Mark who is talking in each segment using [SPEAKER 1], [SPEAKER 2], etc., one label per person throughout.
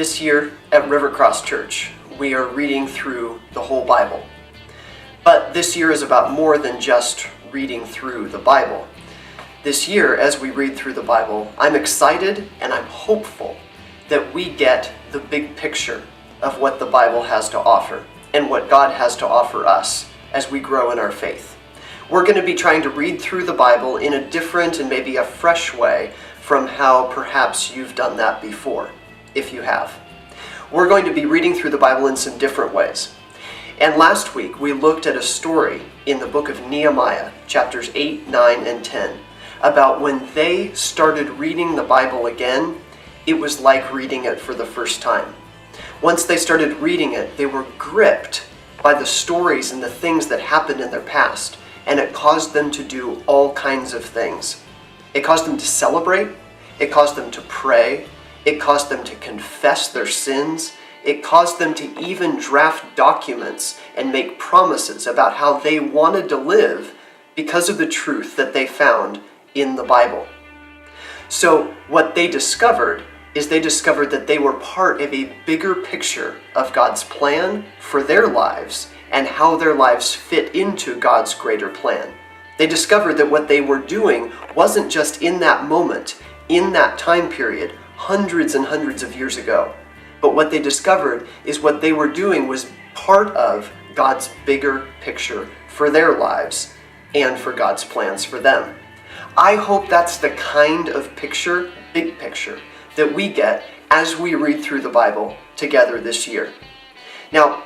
[SPEAKER 1] This year at RiverCross Church, we are reading through the whole Bible. But this year is about more than just reading through the Bible. This year, as we read through the Bible, I'm excited and I'm hopeful that we get the big picture of what the Bible has to offer and what God has to offer us as we grow in our faith. We're going to be trying to read through the Bible in a different and maybe a fresh way from how perhaps you've done that before, if you have. We're going to be reading through the Bible in some different ways. And last week we looked at a story in the book of Nehemiah, chapters 8, 9, and 10, about when they started reading the Bible again, it was like reading it for the first time. Once they started reading it, they were gripped by the stories and the things that happened in their past, and it caused them to do all kinds of things. It caused them to celebrate, it caused them to pray, it caused them to confess their sins, it caused them to even draft documents and make promises about how they wanted to live because of the truth that they found in the Bible. So what they discovered is they discovered that they were part of a bigger picture of God's plan for their lives and how their lives fit into God's greater plan. They discovered that what they were doing wasn't just in that moment, in that time period, hundreds and hundreds of years ago. But what they discovered is what they were doing was part of God's bigger picture for their lives and for God's plans for them. I hope that's the kind of picture, big picture, that we get as we read through the Bible together this year. Now,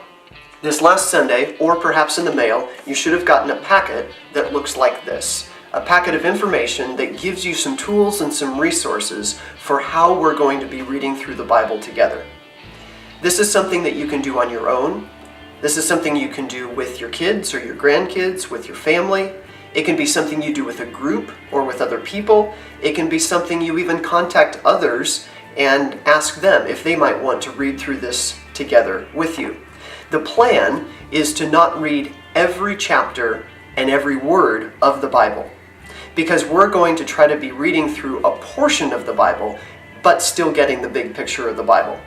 [SPEAKER 1] this last Sunday, or perhaps in the mail, you should have gotten a packet that looks like this. A packet of information that gives you some tools and some resources for how we're going to be reading through the Bible together. This is something that you can do on your own. This is something you can do with your kids or your grandkids, with your family. It can be something you do with a group or with other people. It can be something you even contact others and ask them if they might want to read through this together with you. The plan is to not read every chapter and every word of the Bible, because we're going to try to be reading through a portion of the Bible, but still getting the big picture of the Bible.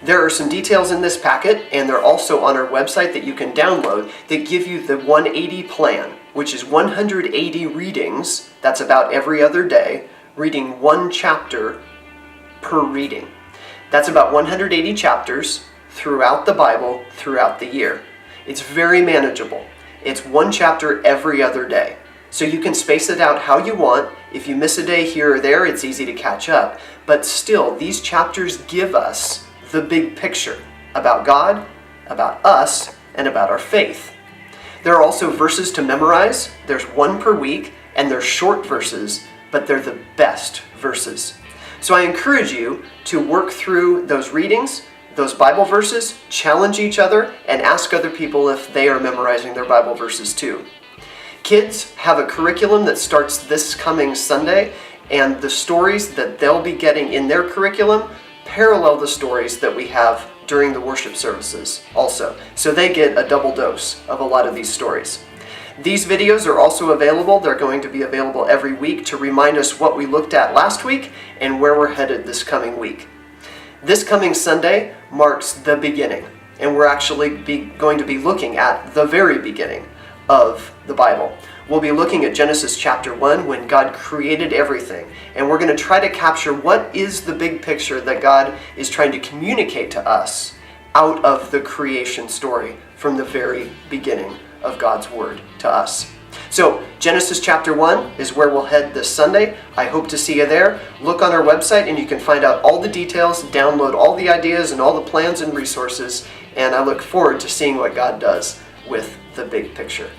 [SPEAKER 1] There are some details in this packet, and they're also on our website that you can download, that give you the 180 plan, which is 180 readings, that's about every other day, reading one chapter per reading. That's about 180 chapters throughout the Bible, throughout the year. It's very manageable. It's one chapter every other day. So you can space it out how you want. If you miss a day here or there, it's easy to catch up. But still, these chapters give us the big picture about God, about us, and about our faith. There are also verses to memorize. There's one per week, and they're short verses, but they're the best verses. So I encourage you to work through those readings, those Bible verses, challenge each other, and ask other people if they are memorizing their Bible verses too. Kids have a curriculum that starts this coming Sunday, and the stories that they'll be getting in their curriculum parallel the stories that we have during the worship services also. So they get a double dose of a lot of these stories. These videos are also available. They're going to be available every week to remind us what we looked at last week and where we're headed this coming week. This coming Sunday marks the beginning, and we're actually going to be looking at the very beginning of the Bible. We'll be looking at Genesis chapter 1, when God created everything, and we're going to try to capture what is the big picture that God is trying to communicate to us out of the creation story from the very beginning of God's Word to us. So Genesis chapter 1 is where we'll head this Sunday. I hope to see you there. Look on our website and you can find out all the details, download all the ideas and all the plans and resources, and I look forward to seeing what God does with the big picture.